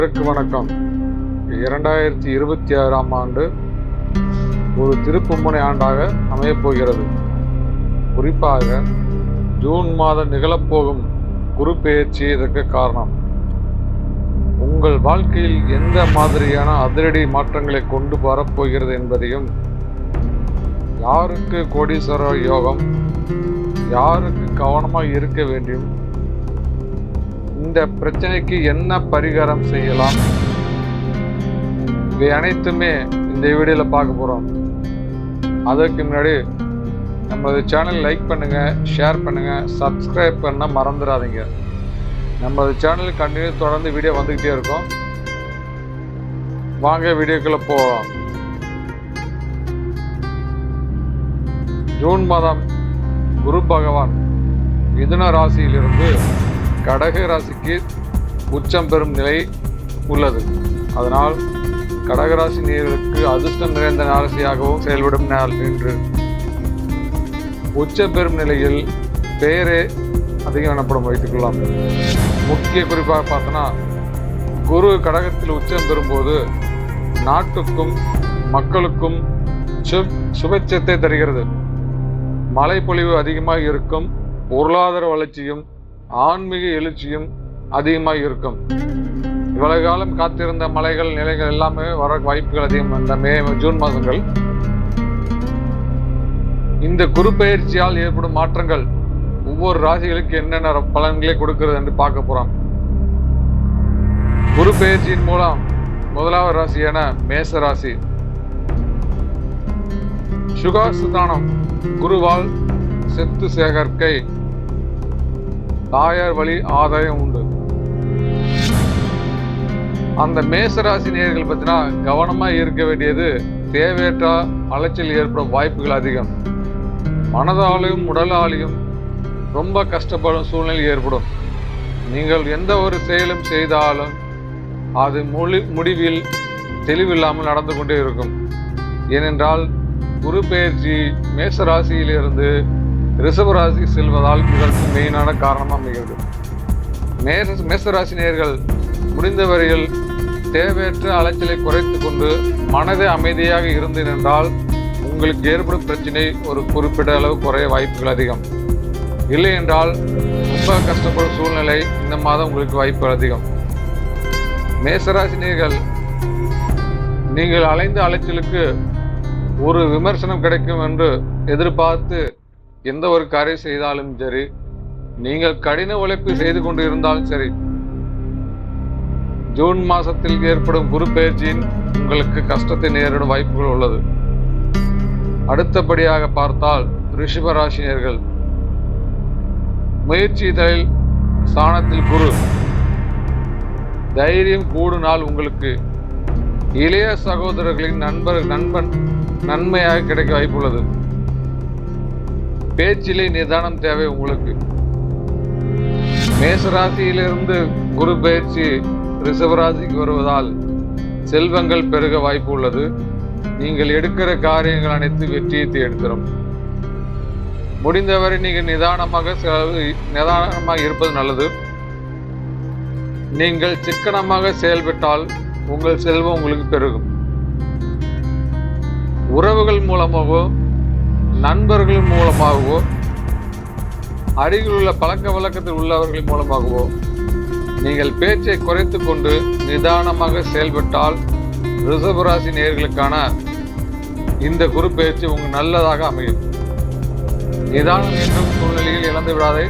வணக்கம். 2026ஆம் ஆண்டு ஒரு திருப்புமுனை ஆண்டாக அமையப்போகிறது. குறிப்பாக ஜூன் மாதம் நிகழப்போகும் குரு பெயர்ச்சி இதற்கு காரணம். உங்கள் வாழ்க்கையில் எந்த மாதிரியான அதிரடி மாற்றங்களை கொண்டு வரப்போகிறது என்பதையும், யாருக்கு கோடீஸ்வர யோகம், யாருக்கு கவனமாக இருக்க வேண்டும், இந்த பிரச்சனைக்கு என்ன பரிகாரம் செய்யலாம், இவை அனைத்துமே இந்த வீடியோவில் பார்க்க போகிறோம். அதற்கு முன்னாடி நமது சேனல் லைக் பண்ணுங்கள், ஷேர் பண்ணுங்கள், சப்ஸ்கிரைப் பண்ண மறந்துடாதீங்க. நமது சேனல் கண்டினியூ தொடர்ந்து வீடியோ வந்துக்கிட்டே இருக்கும். வாங்க வீடியோக்குள்ளே போகலாம். ஜூன் மாதம் குரு பகவான் மிதுன ராசியிலிருந்து கடக ராசிக்கு உச்சம் பெறும் நிலை உள்ளது. அதனால் கடகராசி நேயர்களுக்கு அதிர்ஷ்டம் நிறைந்த ராசியாகவும் செயல்படும் நாள் என்று. உச்சம் பெறும் நிலையில் பெயரே அதிகம் எனப்படும் வைத்துக்கொள்ளலாம். முக்கிய குறிப்பாக பார்த்தோன்னா, குரு கடகத்தில் உச்சம் பெறும்போது நாட்டுக்கும் மக்களுக்கும் சுபட்சத்தை தருகிறது. மழை பொழிவு அதிகமாக இருக்கும், பொருளாதார வளர்ச்சியும் ஆன்மீக எழுச்சியும் அதிகமாக இருக்கும். இவ்வளவு காலம் காத்திருந்த மலைகள் நிலைகள் எல்லாமே வர வாய்ப்புகள் அதிகம். இந்த ஜூன் மாதங்கள் இந்த குரு பயிற்சியால் ஏற்படும் மாற்றங்கள் ஒவ்வொரு ராசிகளுக்கு என்னென்ன பலன்களை கொடுக்கிறது என்று பார்க்க போறோம். குரு பயிற்சியின் மூலம் முதலாவது ராசியான மேச ராசி. சுகாசுதானம் குருவால் செத்து சேகர்க்கை, தாயார் வழி ஆதாயம் உண்டு. அந்த மேசராசி நேயர்கள் பத்தினா கவனமா இருக்க வேண்டியது, தேவையற்ற அலைச்சல் ஏற்படும் வாய்ப்புகள் அதிகம். மனதாலையும் உடலாலையும் ரொம்ப கஷ்டப்படும் சூழ்நிலை ஏற்படும். நீங்கள் எந்த ஒரு செயலும் செய்தாலும் அது முடிவில் தெளிவில்லாமல் நடந்து கொண்டே இருக்கும். ஏனென்றால் குரு பெயர்ச்சி மேசராசியிலிருந்து ரிஷபராசி செல்வதால் இதற்கு மெயினான காரணமாக அமைகிறது. மேசராசி நேயர்கள் முடிந்தவரையில் தேவையற்ற அலைச்சலை குறைத்து கொண்டு மனதை அமைதியாக இருந்து நின்றால் உங்களுக்கு ஏற்படும் பிரச்சனை ஒரு குறிப்பிட்ட அளவு குறைய வாய்ப்புகள் அதிகம். இல்லை என்றால் ரொம்ப கஷ்டப்படும் சூழ்நிலை இந்த மாதம் உங்களுக்கு வாய்ப்புகள் அதிகம். மேசராசி நேயர்கள், நீங்கள் அலைந்த அலைச்சலுக்கு ஒரு விமர்சனம் கிடைக்கும் என்று எதிர்பார்த்து எந்த ஒரு காரியம் செய்தாலும் சரி, நீங்கள் கடின உழைப்பு செய்து கொண்டு இருந்தாலும் சரி, ஜூன் மாசத்தில் ஏற்படும் குரு பெயர்ச்சியின் உங்களுக்கு கஷ்டத்தை நேரிடும் வாய்ப்புகள் உள்ளது. அடுத்தபடியாக பார்த்தால் ரிஷபராசினியர்கள், முயற்சி இதழில் ஸ்தானத்தில் குரு, தைரியம் கூடும் நாள் உங்களுக்கு. இளைய சகோதரர்களின் நன்மையாக கிடைக்க வாய்ப்புள்ளது. பேச்சிலே நிதானம் தேவை உங்களுக்கு. மேசராசியிலிருந்து குரு பயிற்சி ரிஷபராசிக்கு வருவதால் செல்வங்கள் பெருக வாய்ப்பு உள்ளது. நீங்கள் எடுக்கிற காரியங்கள் அனைத்து வெற்றியை தேடித்தரும். முடிந்தவரை நீங்கள் நிதானமாக இருப்பது நல்லது. நீங்கள் சிக்கனமாக செயல்பட்டால் உங்கள் செல்வம் உங்களுக்கு பெருகும். உறவுகள் மூலமாகவோ நண்பர்கள் மூலமாகவோ அருகில் உள்ள பழக்க வழக்கத்தில் உள்ளவர்கள் மூலமாகவோ நீங்கள் பேச்சை குறைத்து கொண்டு நிதானமாக செயல்பட்டால் ரிஷபராசி நேயர்களுக்கான இந்த குரு பயிற்சி உங்களுக்கு நல்லதாக அமையும். நிதானம் என்னும் சூழ்நிலையில் இழந்து விடாதே.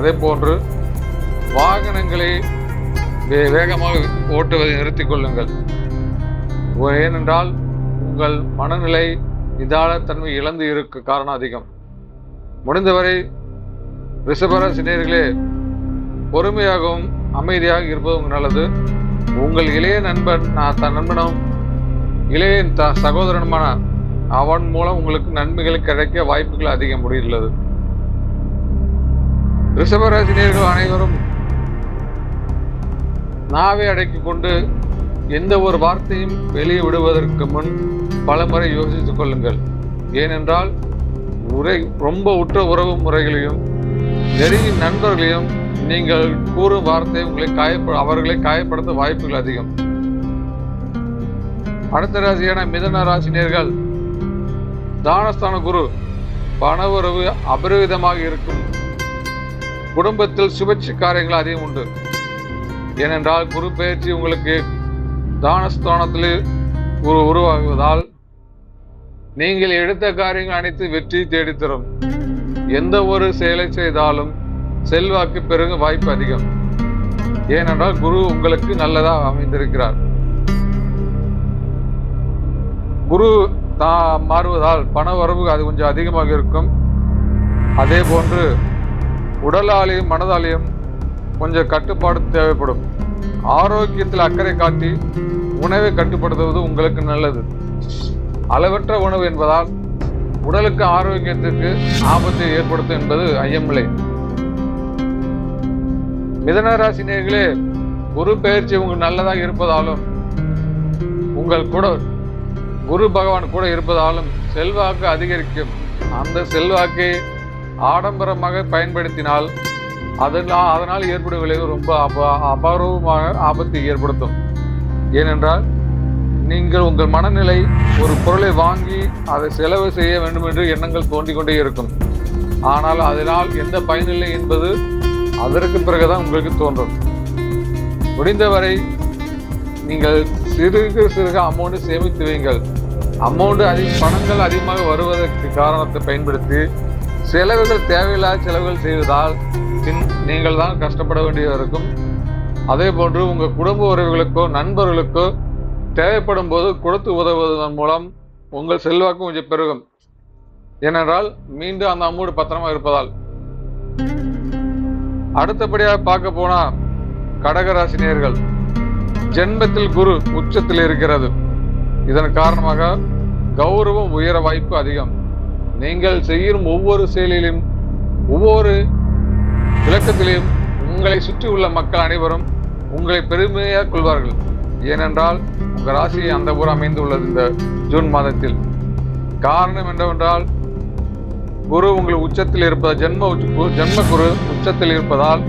அதே போன்று வாகனங்களை வேகமாக ஓட்டுவதை நிறுத்திக் கொள்ளுங்கள். ஏனென்றால் உங்கள் மனநிலை நிதானத்தன்மை இழந்து இருக்க காரணம் அதிகம். முடிந்தவரை ரிஷபராசி நேயர்களே, பொறுமையாகவும் அமைதியாக இருப்பது நல்லது. உங்கள் இளைய நண்பனும் இளைய சகோதரனுமான அவன் மூலம் உங்களுக்கு நன்மைகள் கிடைக்க வாய்ப்புகள் அதிகம் முடியுள்ளது. ரிஷபராசி நேயர்கள் அனைவரும் நாவை அடக்கிக் கொண்டு எந்த ஒரு வார்த்தையும் வெளியே விடுவதற்கு முன் பலமுறை யோசித்துக் கொள்ளுங்கள். ஏனென்றால் ரொம்ப உற்ற உறவு முறைகளையும் நெருங்கிய நண்பர்களையும் நீங்கள் கூறும் வார்த்தை அவர்களை காயப்படுத்த வாய்ப்புகள் அதிகம். அடுத்த ராசியான மிதுன ராசினியர்கள், தானஸ்தான குரு பணவரவு அபரிவிதமாக இருக்கும். குடும்பத்தில் சுபட்சி காரியங்கள் அதிகம் உண்டு. ஏனென்றால் குரு பயிற்சி உங்களுக்கு தானஸ்தானத்தில் உருவாகுவதால் நீங்கள் எடுத்த காரியங்கள் அனைத்து வெற்றி தேடித்தரும். எந்த ஒரு செயலை செய்தாலும் செல்வாக்கு பெருக வாய்ப்பு அதிகம். ஏனென்றால் குரு உங்களுக்கு நல்லதாக அமைந்திருக்கிறார். குரு மாறுவதால் பண வரவு அது கொஞ்சம் அதிகமாக இருக்கும். அதே போன்று உடலாலையும் மனதாலையும் கொஞ்சம் கட்டுப்பாடு தேவைப்படும். ஆரோக்கியத்தில் அக்கறை காட்டி உணவை கட்டுப்படுத்துவது உங்களுக்கு நல்லது. அளவற்ற உணவு என்பதால் உடலுக்கு ஆரோக்கியத்திற்கு ஆபத்தை ஏற்படுத்தும் என்பது ஐயமில்லை. மிதுன ராசி நேயர்களே, குரு பெயர்ச்சி உங்களுக்கு நல்லதாக இருப்பதாலும் உங்கள் கூட குரு பகவான் கூட இருப்பதாலும் செல்வாக்கு அதிகரிக்கும். அந்த செல்வாக்கை ஆடம்பரமாக பயன்படுத்தினால் அதனால் ஏற்படும் விளைவு ரொம்ப அபாரமான ஆபத்தை ஏற்படுத்தும். ஏனென்றால் நீங்கள் உங்கள் மனநிலை ஒரு பொருளை வாங்கி அதை செலவு செய்ய வேண்டும் என்று எண்ணங்கள் தோன்றிக் கொண்டே இருக்கும். ஆனால் அதனால் எந்த பயனில்லை என்பது அதற்கு பிறகுதான் உங்களுக்கு தோன்றும். முடிந்தவரை நீங்கள் சிறுக அமௌண்ட் சேமித்து வைங்கள். பணங்கள் அதிகமாக வருவதற்கு காரணத்தை பயன்படுத்தி செலவுகள் தேவையில்லாத செலவுகள் செய்வதால் நீங்கள் தான் கஷ்டப்பட வேண்டியது இருக்கும். அதே போன்று உங்கள் குடும்ப உறவுகளுக்கோ நண்பர்களுக்கோ தேவைப்படும் போது கொடுத்து உதவுவதன் மூலம் உங்கள் செல்வாக்கு கொஞ்சம் பெருகும். ஏனென்றால் மீண்டும் அந்த அமௌண்ட் பத்திரமா இருப்பதால். அடுத்தபடியாக பார்க்க போனா கடகராசினியர்கள், ஜென்மத்தில் குரு உச்சத்தில் இருக்கிறது. இதன் காரணமாக கௌரவம் உயர வாய்ப்பு அதிகம். நீங்கள் செய்யும் ஒவ்வொரு செயலிலும் ஒவ்வொரு விளக்கத்திலும் உங்களை சுற்றி உள்ள மக்கள் அனைவரும் உங்களை பெருமையாக கொள்வார்கள். ஏனென்றால் உங்கள் ராசி அந்த ஊர் அமைந்துள்ளது இந்த ஜூன் மாதத்தில். காரணம் என்னவென்றால் குரு உங்கள் உச்சத்தில் இருப்பதால், ஜென்ம குரு உச்சத்தில் இருப்பதால்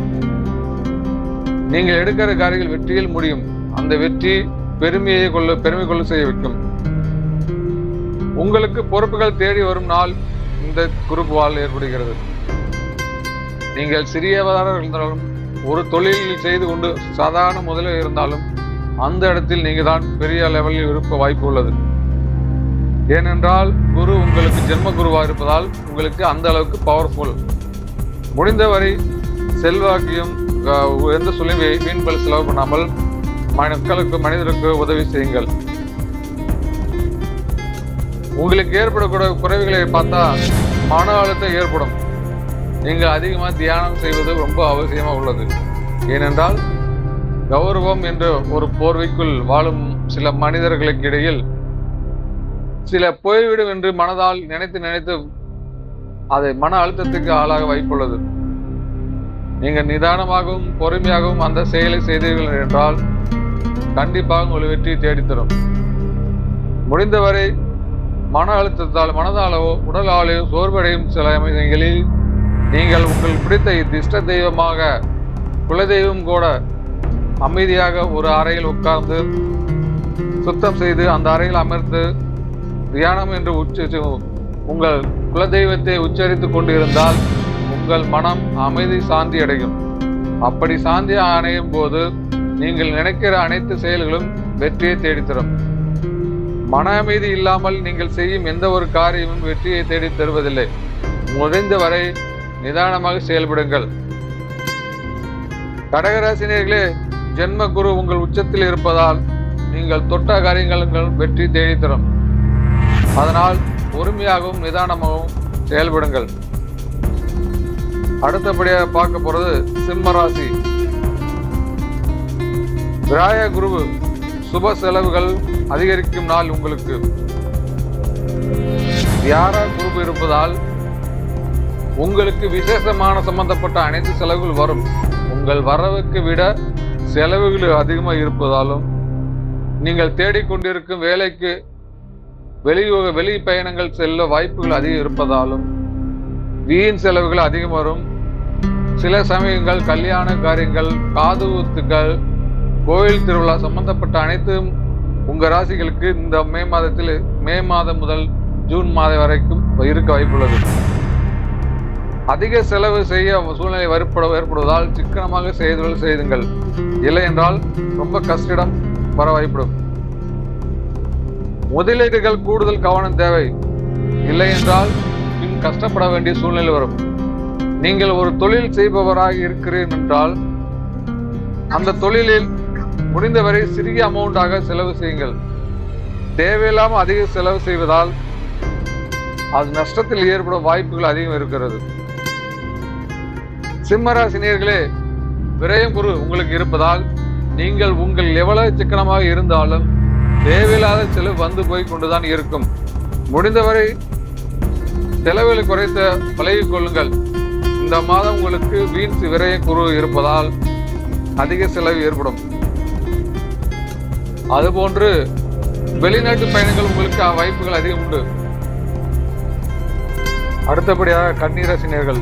நீங்கள் எடுக்கிற காரியங்கள் வெற்றியில் முடியும். அந்த வெற்றி பெருமை கொள்ள செய்ய வைக்கும். உங்களுக்கு பொறுப்புகள் தேடி வரும் நாள் இந்த குருவால் ஏற்படுகிறது. நீங்கள் சிறியவராக இருந்தாலும் ஒரு தொழிலில் செய்து கொண்டு சாதாரண முதலில் இருந்தாலும் அந்த இடத்தில் நீங்க தான் பெரிய லெவலில் இருக்க வாய்ப்பு உள்ளது. ஏனென்றால் குரு உங்களுக்கு ஜென்ம குருவாக இருப்பதால் உங்களுக்கு அந்த அளவுக்கு பவர்ஃபுல். முடிந்தவரை செல்வாக்கையும் எந்த சொல்லியும் வீண்பல் செலவு பண்ணாமல் மனிதருக்கு உதவி செய்யுங்கள். உங்களுக்கு ஏற்படக்கூடிய குறைவுகளை பார்த்தா மன அழுத்தம் ஏற்படும். நீங்கள் அதிகமாக தியானம் செய்வது ரொம்ப அவசியமாக உள்ளது. ஏனென்றால் கௌரவம் என்ற ஒரு போர்வைக்குள் வாழும் சில மனிதர்களுக்கு இடையில் சில போய்விடும் என்று மனதால் நினைத்து அதை மன அழுத்தத்துக்கு ஆளாக வாய்ப்புள்ளது. நீங்கள் நிதானமாகவும் பொறுமையாகவும் அந்த செயலை செய்தீர்கள் என்றால் கண்டிப்பாக உங்கள் வெற்றியை தேடித்தரும். முடிந்தவரை மன அழுத்தத்தால் மனதாலோ உடலாலேயோ சோர்வடையும் சில அமைகளில் நீங்கள் உங்கள் பிடித்த இஷ்ட தெய்வமாக குலதெய்வம் கூட அமைதியாக ஒரு அறையில் உட்கார்ந்து சுத்தம் செய்து அந்த அறையில் அமர்ந்து தியானம் என்று உங்கள் குலதெய்வத்தை உச்சரித்துக் கொண்டு இருந்தால் உங்கள் மனம் அமைதி சாந்தி அடையும். அப்படி சாந்தி அடையும் போது நீங்கள் நினைக்கிற அனைத்து செயல்களும் வெற்றியை தேடித்தரும். மன அமைதி இல்லாமல் நீங்கள் செய்யும் எந்த ஒரு காரியமும் வெற்றியை தேடி தருவதில்லை. முடிந்தவரை நிதானமாக செயல்படுங்கள். கடகராசினியர்களே, ஜென்ம குரு உங்கள் உச்சத்தில் இருப்பதால் நீங்கள் தொட்ட காரியங்கள் வெற்றி தேடித்தரும். அதனால் பொறுமையாகவும் நிதானமாகவும் செயல்படுங்கள். அடுத்தபடியாக பார்க்க போறது சிம்ம ராசி. விராய குரு சுப செலவுகள் அதிகரிக்கும் நாள் உங்களுக்கு. வியாழ குரு இருப்பதால் உங்களுக்கு விசேஷமான சம்பந்தப்பட்ட அனைத்து செலவுகள் வரும். உங்கள் வரவுக்கு விட செலவுகள் அதிகமாக இருப்பதாலும் நீங்கள் தேடிக்கொண்டிருக்கும் வேலைக்கு வெளி பயணங்கள் செல்ல வாய்ப்புகள் அதிகம் இருப்பதாலும் வீண் செலவுகள் அதிகம் வரும். சில சமயங்கள் கல்யாண காரியங்கள், காது ஊத்துக்கள், கோயில் திருவிழா சம்பந்தப்பட்ட அனைத்தும் உங்க ராசிகளுக்கு இந்த மே மாதம் முதல் ஜூன் மாதம் வரைக்கும் இருக்க வாய்ப்புள்ளது. அதிக செலவு செய்ய சூழ்நிலை ஏற்படுவதால் சிக்கனமாக செய்துங்கள். இல்லை என்றால் ரொம்ப கஷ்டம் வர வாய்ப்படும். முதலீடுகள் கூடுதல் கவனம் தேவை. இல்லை என்றால் பின் கஷ்டப்பட வேண்டிய சூழ்நிலை வரும். நீங்கள் ஒரு தொழில் செய்பவராக இருக்கிறீர்கள் என்றால் அந்த தொழிலில் முடிந்தவரை சிறிய அமௌண்டாக செலவு செய்யுங்கள். தேவையில்லாமல் அதிக செலவு செய்வதால் அது நஷ்டத்தில் ஏற்படும் வாய்ப்புகள் அதிகம் இருக்கிறது. சிம்மராசினியர்களே, விரயம் குரு உங்களுக்கு இருப்பதால் நீங்கள் உங்கள் எவ்வளவு சிக்கனமாக இருந்தாலும் தேவையில்லாத செலவு வந்து போய் கொண்டுதான் இருக்கும். முடிந்தவரை செலவுகளை குறைத்த பழகிக் கொள்ளுங்கள். இந்த மாதம் உங்களுக்கு வீண் விரய குரு இருப்பதால் அதிக செலவு ஏற்படும். அதுபோன்று வெளிநாட்டு பயணங்கள் உங்களுக்கு வாய்ப்புகள் அதிகம் உண்டு. அடுத்தபடியாக கன்னிராசினியர்கள்.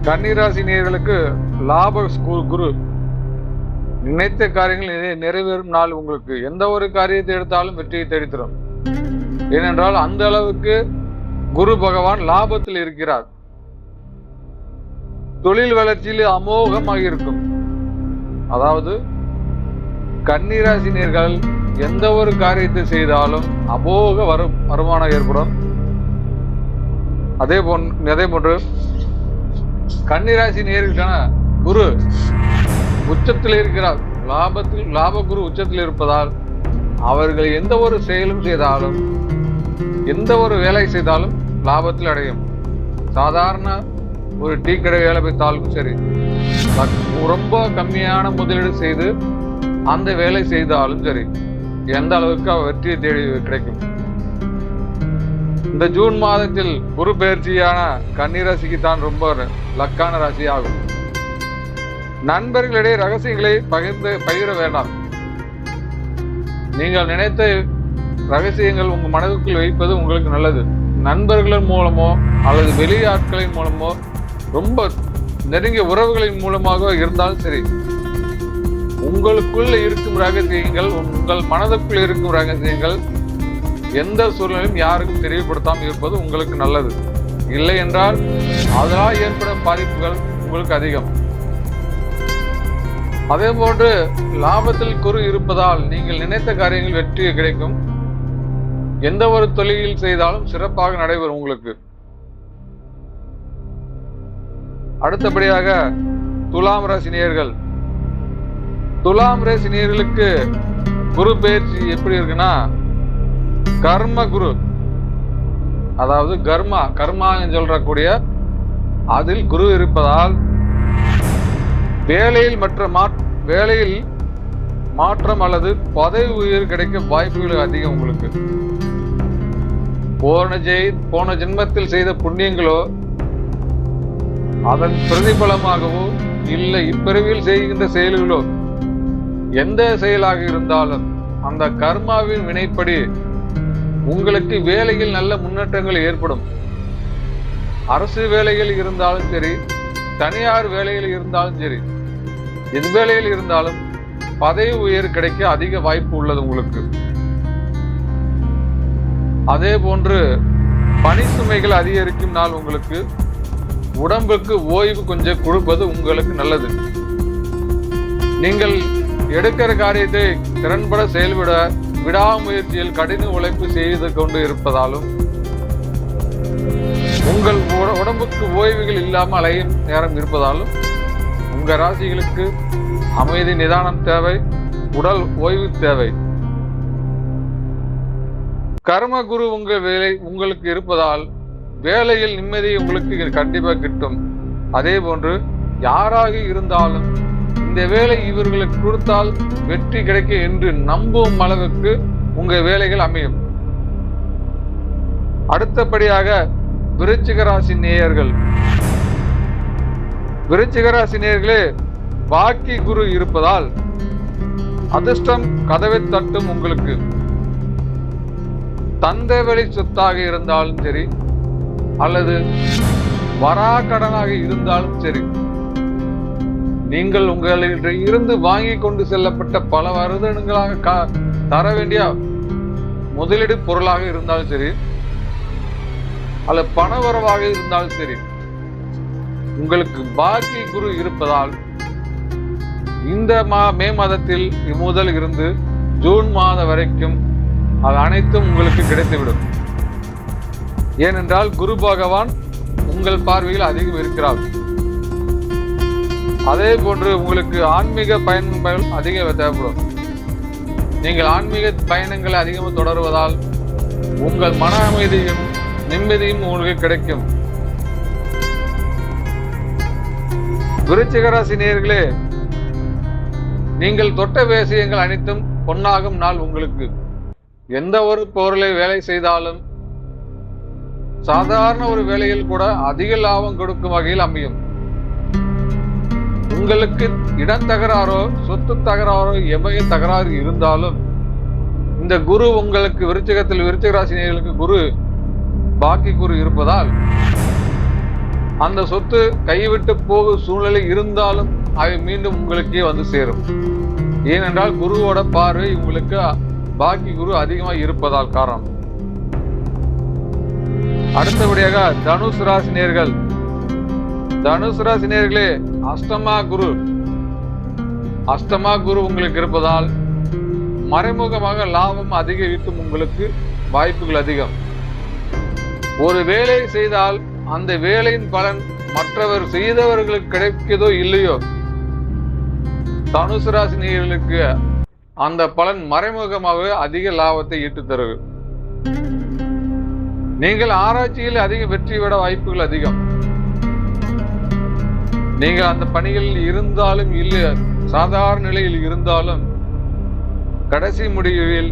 கன்னிராசினியர்களுக்கு லாப குரு நினைத்த காரியங்கள் நிறைவேறும் நாள். உங்களுக்கு எந்த ஒரு காரியத்தை எடுத்தாலும் வெற்றியை தேடித்தரும். ஏனென்றால் அந்த அளவுக்கு குரு பகவான் லாபத்தில் இருக்கிறார். தொழில் வளர்ச்சியில் அமோகமாக இருக்கும். அதாவது கன்னிராசினியர்கள் எந்த ஒரு காரியத்தை செய்தாலும் அமோக வருமானம் ஏற்படும். அதே போன்று கன்னிராசி நேர்களுக்கான குரு உச்சத்தில் இருக்கிறார். லாப குரு உச்சத்தில் இருப்பதால் அவர்கள் எந்த ஒரு செயலும் செய்தாலும், எந்த ஒரு வேலை செய்தாலும் லாபத்தில் அடையும். சாதாரண ஒரு டீ கடை வேலை வைத்தாலும் சரி, ரொம்ப கம்மியான முதலீடு செய்து அந்த வேலை செய்தாலும் சரி, எந்த அளவுக்கு வெற்றியை தேடி கிடைக்கும். இந்த ஜூன் மாதத்தில் குரு பயிற்சியான கன்னிராசிக்கு தான் ரொம்ப லக்கான ராசி ஆகும். நண்பர்களிடையே ரகசியங்களை பகிர வேண்டாம். நீங்கள் நினைத்த ரகசியங்கள் உங்க மனதுக்குள் வைப்பது உங்களுக்கு நல்லது. நண்பர்களின் மூலமோ அல்லது வெளியாட்களின் மூலமோ, ரொம்ப நெருங்கிய உறவுகளின் மூலமாக இருந்தாலும் சரி, உங்களுக்குள்ள இருக்கும் ரகசியங்கள், உங்கள் மனதுக்குள் இருக்கும் ரகசியங்கள் எந்த சூழ்நிலையும் யாருக்கும் தெரியப்படுத்தாமல் இருப்பது உங்களுக்கு நல்லது. இல்லை என்றால் அதனால் ஏற்படும் பாதிப்புகள் உங்களுக்கு அதிகம். அதே போன்று லாபத்தில் குரு இருப்பதால் நீங்கள் நினைத்த காரியங்கள் வெற்றி கிடைக்கும். எந்த ஒரு தொழிலில் செய்தாலும் சிறப்பாக நடைபெறும் உங்களுக்கு. அடுத்தபடியாக துலாம் ராசி நேயர்கள். துலாம் ராசி நேயர்களுக்கு குரு பயிற்சி எப்படி இருக்குன்னா, கர்ம குரு, அதாவது கர்மா சொல்றக்கூடிய அதில் குரு இருப்பதால் வேலையில் மாற்றம் அல்லது பதவி உயர் கிடைக்க வாய்ப்புகள் அதிகம் உங்களுக்கு. போன ஜென்மத்தில் செய்த புண்ணியங்களோ அதன் பிரதிபலமாகவோ இல்லை இப்பிறவியில் செய்கின்ற செயல்களோ, எந்த செயலாக இருந்தாலும் அந்த கர்மாவின் வினைப்படி உங்களுக்கு வேலையில் நல்ல முன்னேற்றங்கள் ஏற்படும். அரசு வேலைகள் இருந்தாலும் சரி, தனியார் வேலையில் இருந்தாலும் சரி, எது வேலையில் இருந்தாலும் பதவி உயர் கிடைக்க அதிக வாய்ப்பு உள்ளது உங்களுக்கு. அதே போன்று பணி சுமைகள் அதிகரிக்கும் நாள் உங்களுக்கு. உடம்புக்கு ஓய்வு கொஞ்சம் கொடுப்பது உங்களுக்கு நல்லது. நீங்கள் எடுக்கிற காரியத்தை திறன்பட செயல்பட விடாமுயற்சியில் கடின உழைப்பு செய்து கொண்டு இருப்பதாலும் உங்கள் உடம்புக்கு ஓய்வுகள் இல்லாமல் அலையும் நேரம் இருப்பதாலும் உங்க ராசிகளுக்கு அமைதி நிதானம் தேவை, உடல் ஓய்வு தேவை. கர்ம குரு உங்களுக்கு இருப்பதால் வேலையில் நிம்மதி உங்களுக்கு கண்டிப்பாக கிட்டும். அதே போன்று யாராக இருந்தாலும் இந்த வேலை இவர்களுக்கு கொடுத்தால் வெற்றி கிடைக்கும் என்று நம்பும் அளவுக்கு உங்க வேலைகள் அமையும். அடுத்தபடியாக விருச்சிக ராசி நேயர்கள். விருச்சிக ராசி நேயர்களே, பாக்கி குரு இருப்பதால் அதிர்ஷ்டம் கதவை தட்டும் உங்களுக்கு. தந்தை வழி சொத்தாக இருந்தாலும் சரி அல்லது வராக்கடனாக இருந்தாலும் சரி, நீங்கள் உங்களிடம் இருந்து வாங்கி கொண்டு செல்லப்பட்ட பல வருடங்களாக தர வேண்டிய முதலீடு பொருளாக இருந்தாலும் சரி, அல்லது பண வரவாக இருந்தாலும் சரி, உங்களுக்கு பாக்கி குரு இருப்பதால் இந்த மே மாதத்தில் முதல் இருந்து ஜூன் மாதம் வரைக்கும் அது அனைத்தும் உங்களுக்கு கிடைத்துவிடும். ஏனென்றால் குரு பகவான் உங்கள் பார்வையில் அதிகம் இருக்கிறார். அதே போன்று உங்களுக்கு ஆன்மீக பயணங்கள் அதிகம் தேவைப்படும். நீங்கள் ஆன்மீக பயணங்களை அதிகமாக தொடருவதால் உங்கள் மன அமைதியும் நிம்மதியும் உங்களுக்கு கிடைக்கும். விருச்சிக ராசி நேயர்களே, நீங்கள் தொட்ட விஷயங்கள் அனைத்தும் பொன்னாகும் நாள் உங்களுக்கு. எந்த ஒரு பொருளை வேலை செய்தாலும் சாதாரண ஒரு வேலையில் கூட அதிக லாபம் கொடுக்கும் வகையில் அமையும். உங்களுக்கு இடம் தகராறோ சொத்து தகராறோ எவ்வகை தகராறு இருந்தாலும் இந்த குரு உங்களுக்கு விருச்சிக ராசினியர்களுக்கு குரு பாக்கி குரு இருப்பதால் அந்த சொத்து கைவிட்டு போகும் சூழ்நிலை இருந்தாலும் அவை மீண்டும் உங்களுக்கே வந்து சேரும். ஏனென்றால் குருவோட பார்வை உங்களுக்கு பாக்கி குரு அதிகமாக இருப்பதால் காரணம். அடுத்தபடியாக தனுசு ராசினியர்கள். தனுசு ராசினியர்களே, அஷ்டமா குரு உங்களுக்கு இருப்பதால் மறைமுகமாக லாபம் அதிக ஈட்டும் உங்களுக்கு வாய்ப்புகள் அதிகம். ஒரு வேலை செய்தால் அந்த வேலையின் பலன் மற்றவர் செய்தவர்களுக்கு கிடைக்கிறதோ இல்லையோ, தனுசு ராசினியர்களுக்கு அந்த பலன் மறைமுகமாக அதிக லாபத்தை ஈட்டு தரும். நீங்கள் ஆராய்ச்சியில் அதிக வெற்றி விட வாய்ப்புகள் அதிகம். நீங்கள் அந்த பணிகளில் இருந்தாலும் இல்லை, சாதாரண நிலையில் இருந்தாலும் கடைசி முடிவில்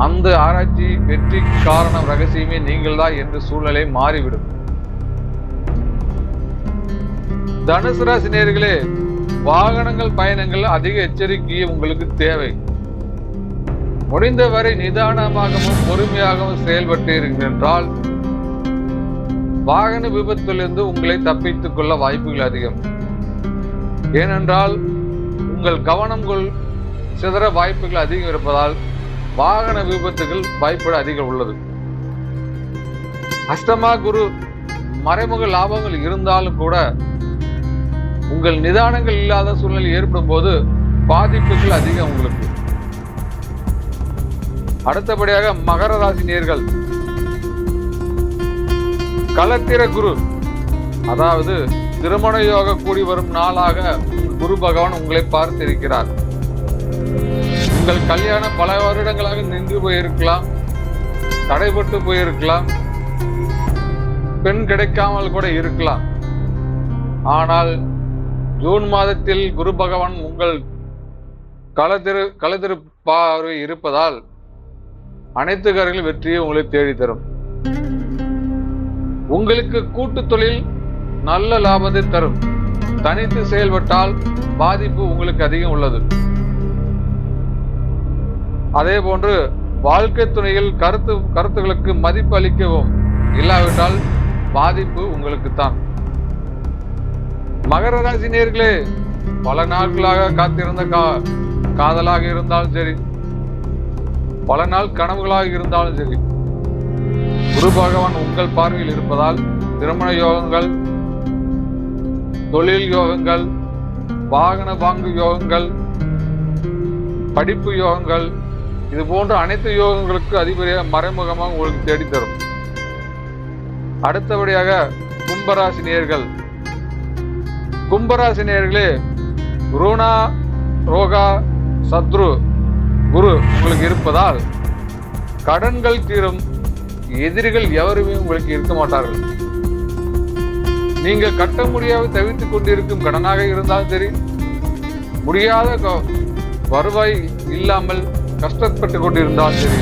அந்த ஆராய்ச்சி வெற்றி காரணம் ரகசியமே நீங்கள் தான் என்று சூழ்நிலை மாறிவிடும். தனுசு ராசி நேயர்களே, வாகனங்கள் பயணங்கள் அதிக எச்சரிக்கையே உங்களுக்கு தேவை. முடிந்தவரை நிதானமாகவும் பொறுமையாகவும் செயல்பட்டீர்கள் என்றால் வாகன விபத்திலிருந்து உங்களை தப்பித்துக் கொள்ள வாய்ப்புகள் அதிகம். ஏனென்றால் உங்கள் கவனம் சிதற வாய்ப்புகள் அதிகம் இருப்பதால் வாகன விபத்துகள் வாய்ப்பு அதிகம் உள்ளது. அஷ்டமா குரு மறைமுக லாபங்கள் இருந்தாலும் கூட உங்கள் நிதானங்கள் இல்லாத சூழ்நிலை ஏற்படும் போது பாதிப்புகள் அதிகம் உங்களுக்கு. அடுத்தபடியாக மகர ராசி நேயர்கள். களத்திர குரு, அதாவது திருமண யோக கூடி வரும் நாளாக குரு பகவான் உங்களை பார்த்திருக்கிறார். உங்கள் கல்யாணம் பல வருடங்களாக நின்று போயிருக்கலாம், தடைபட்டு போயிருக்கலாம், பெண் கிடைக்காமல் கூட இருக்கலாம். ஆனால் ஜூன் மாதத்தில் குரு பகவான் உங்கள் களத்திரு பார்வை இருப்பதால் அனைத்து காரியங்களும் வெற்றியை உங்களை தேடி தரும். உங்களுக்கு கூட்டு தொழில் நல்ல லாபத்தை தரும். தனித்து செயல்பட்டால் பாதிப்பு உங்களுக்கு அதிகம் உள்ளது. அதே போன்று வாழ்க்கை துணையில் கருத்துக்களுக்கு மதிப்பு அளிக்கவும் இல்லாவிட்டால் பாதிப்பு உங்களுக்கு தான். மகர ராசி நேயர்களே, பல நாட்களாக காத்திருந்த காதலாக இருந்தாலும் சரி, பல நாள் கனவுகளாக இருந்தாலும் சரி, குரு பகவான் உங்கள் பார்வையில் இருப்பதால் திருமண யோகங்கள், தொழில் யோகங்கள், வாகன வாங்கு யோகங்கள், படிப்பு யோகங்கள், இது போன்ற அனைத்து யோகங்களுக்கு அதிபதியாக மறைமுகமாக உங்களுக்கு தேடித்தரும். அடுத்தபடியாக கும்பராசி நேயர்கள். கும்பராசி நேயர்களே, ருணா ரோகா சத்ரு குரு உங்களுக்கு இருப்பதால் கடன்கள் தீரும். எதிரிகள் எவருமே உங்களுக்கு இருக்க மாட்டார்கள். நீங்கள் கட்ட முடியாத தவித்துக் கொண்டிருக்கும் கடனாக இருந்தாலும் சரி, முடியாத வருவாய் இல்லாமல் கஷ்டப்பட்டு கொண்டிருந்தாலும் சரி,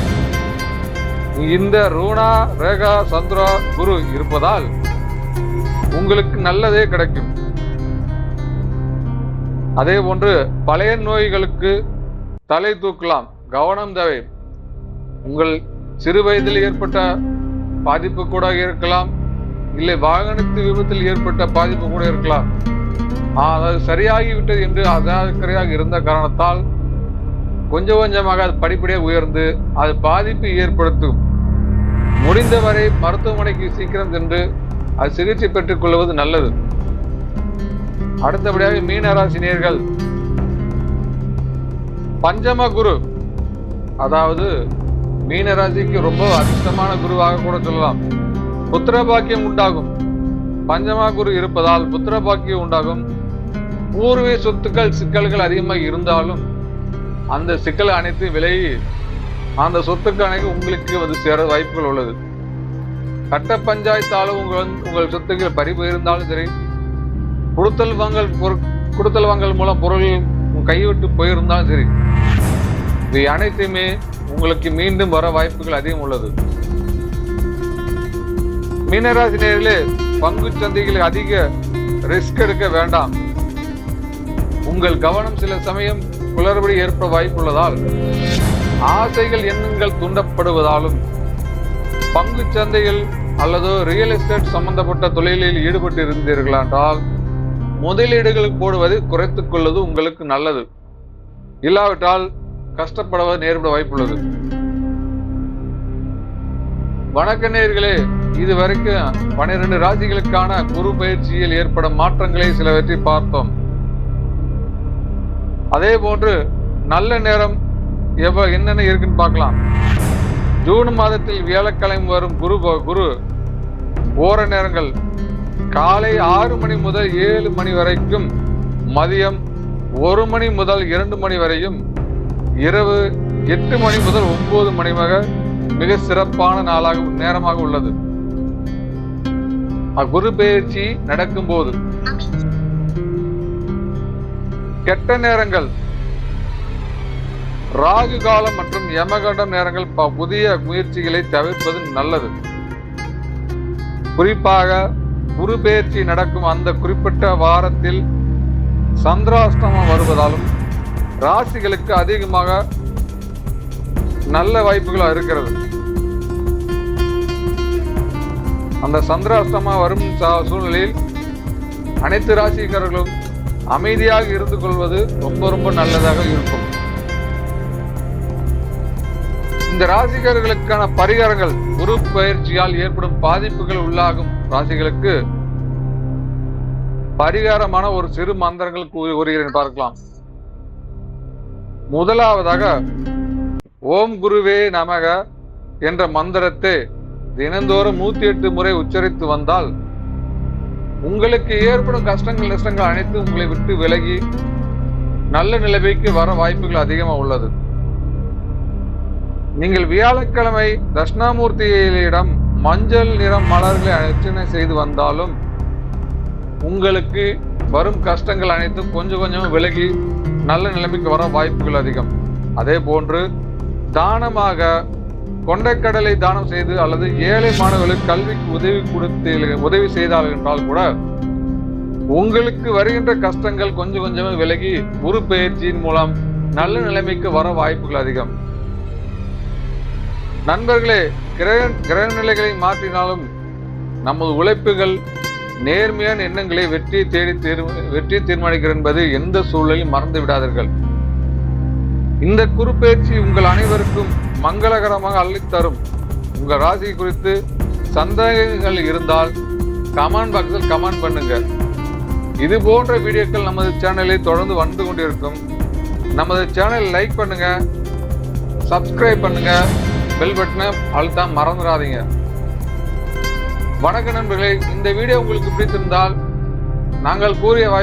இந்த ருணா ரேகா சந்திரா குரு இருப்பதால் உங்களுக்கு நல்லதே கிடைக்கும். அதே போன்று பழைய நோய்களுக்கு தலை தூக்கலாம், கவனம் தேவை. உங்கள் சிறு வயதில் ஏற்பட்ட பாதிப்பு கூட இருக்கலாம், இல்லை வாகனத்து விபத்தில் ஏற்பட்ட பாதிப்பு கூட இருக்கலாம். அதாவது சரியாகிவிட்டது என்று அஜாக்கிரதையாக இருந்த காரணத்தால் கொஞ்சம் கொஞ்சமாக அது படிப்படியாக உயர்ந்து அது பாதிப்பு ஏற்படுத்தும். முடிந்தவரை மருத்துவமனைக்கு சீக்கிரம் சென்று அது சிகிச்சை பெற்றுக் கொள்வது நல்லது. அடுத்தபடியாக மீனராசி நேயர்கள், பஞ்சம குரு, அதாவது மீனராசிக்கு ரொம்ப அதிர்ஷ்டமான குருவாக கூட சொல்லலாம். புத்திர பாக்கியம் உண்டாகும். பஞ்சமா குரு இருப்பதால் புத்திர பாக்கியம் உண்டாகும். பூர்வீக சொத்துக்கள் சிக்கல்கள் அதிகமாக இருந்தாலும் அந்த சிக்கல் அனைத்து விலகி அந்த சொத்துக்கள் அனைத்து உங்களுக்கு வந்து சேர வாய்ப்புகள் உள்ளது. கட்ட பஞ்சாயத்தாலும் உங்கள் சொத்துக்கள் பறிப்பு இருந்தாலும் சரி, கொடுத்தல் வாங்கல் மூலம் பொருள்கள் கைவிட்டு போயிருந்தாலும் சரி, இவை அனைத்துமே உங்களுக்கு மீண்டும் வர வாய்ப்புகள் அதிகம் உள்ளது. மீனராசி நேயர்களே, பங்கு சந்தைகளில் அதிக ரிஸ்க் எடுக்க வேண்டாம். உங்கள் கவனம் சில சமயம் குளறுபடி ஏற்பட வாய்ப்புள்ளதால் ஆசைகள் எண்ணங்கள் தூண்டப்படுவதாலும் பங்கு சந்தைகள் அல்லது ரியல் எஸ்டேட் சம்பந்தப்பட்ட தொழிலில் ஈடுபட்டு இருந்தீர்கள் என்றால் முதலீடுகள் போடுவதை குறைத்துக் கொள்வது உங்களுக்கு நல்லது. இல்லாவிட்டால் கஷ்டப்படுவது நேர்பட வாய்ப்புள்ளது. வணக்க நேயர்களே, இதுவரைக்கும் 12 ராசிகளுக்கான குரு பயிற்சியில் ஏற்படும் மாற்றங்களை சிலவற்றை பார்த்தோம். அதே போன்று நல்ல நேரம் என்னென்ன இருக்குன்னு பார்க்கலாம். ஜூன் மாதத்தில் வியாழக்கிழமை வரும் குரு ஓர நேரங்கள் காலை 6 மணி முதல் 7 மணி வரைக்கும், மதியம் 1 மணி முதல் 2 மணி வரையும், இரவு 8 மணி முதல் 9 மணி வரை மிக சிறப்பான நேரமாக உள்ளது. குரு பயிற்சி நடக்கும் போது கெட்ட நேரங்கள் ராகு காலம் மற்றும் யமகண்டம் நேரங்கள் புதிய முயற்சிகளை தவிர்ப்பது நல்லது. குறிப்பாக குரு பயிற்சி நடக்கும் அந்த குறிப்பிட்ட வாரத்தில் சந்திராஷ்டமம் வருவதாலும் ராசிகளுக்கு அதிகமாக நல்ல வாய்ப்புகள் இருக்கிறது. அந்த சந்திராஷ்டமா வரும் சூழ்நிலையில் அனைத்து ராசிக்காரர்களும் அமைதியாக இருந்து கொள்வது ரொம்ப ரொம்ப நல்லதாக இருக்கும். இந்த ராசிக்காரர்களுக்கான பரிகாரங்கள், குரு பயிற்சியால் ஏற்படும் பாதிப்புகள் உள்ளாகும் ராசிகளுக்கு பரிகாரமான ஒரு சிறு மந்திரங்கள் கூறுகிறேன் பார்க்கலாம். முதலாவதாக ஓம் குருவே நமக என்ற மந்திரத்தை தினந்தோறும் 108 முறை உச்சரித்து வந்தால் உங்களுக்கு ஏற்படும் கஷ்டங்கள் நஷ்டங்கள் அனைத்தும் உங்களை விட்டு விலகி நல்ல நிலைமைக்கு வர வாய்ப்புகள் அதிகமாக உள்ளது. நீங்கள் வியாழக்கிழமை தட்சிணாமூர்த்தியிடம் மஞ்சள் நிறம் மலர்களை அர்ச்சனை செய்து வந்தாலும் உங்களுக்கு வரும் கஷ்டங்கள் அனைத்தும் கொஞ்சம் கொஞ்சம் விலகி நல்ல நிலைமைக்கு வர வாய்ப்புகள் அதிகம். அதே போன்று தானமாக கொண்டைக்கடலை தானம் செய்து அல்லது ஏழை மாணவர்களுக்கு கல்விக்கு உதவி செய்தார்கள் என்றால் கூட உங்களுக்கு வருகின்ற கஷ்டங்கள் கொஞ்சம் கொஞ்சமே விலகி குரு பயிற்சியின் மூலம் நல்ல நிலைமைக்கு வர வாய்ப்புகள் அதிகம். நண்பர்களே, கிரக நிலைகளை மாற்றினாலும் நமது உழைப்புகள் நேர்மையான எண்ணங்களை வெற்றி தீர்மானிக்கிறது என்பது எந்த சூழலில் மறந்து விடாதீர்கள். இந்த குரு பயிற்சி உங்கள் அனைவருக்கும் மங்களகரமாக அள்ளித்தரும். உங்கள் ராசி குறித்து சந்தேகங்கள் இருந்தால் கமெண்ட் பாக்ஸில் கமெண்ட் பண்ணுங்க. இது போன்ற வீடியோக்கள் நமது சேனலில் தொடர்ந்து வந்து கொண்டிருக்கும். நமது சேனல் லைக் பண்ணுங்க, சப்ஸ்கிரைப் பண்ணுங்க, பெல் பட்டனை அழுத்த மறந்துடாதீங்க. வணக்க நண்பர்களே, இந்த வீடியோ உங்களுக்கு பிடித்திருந்தால் நாங்கள் கூறிய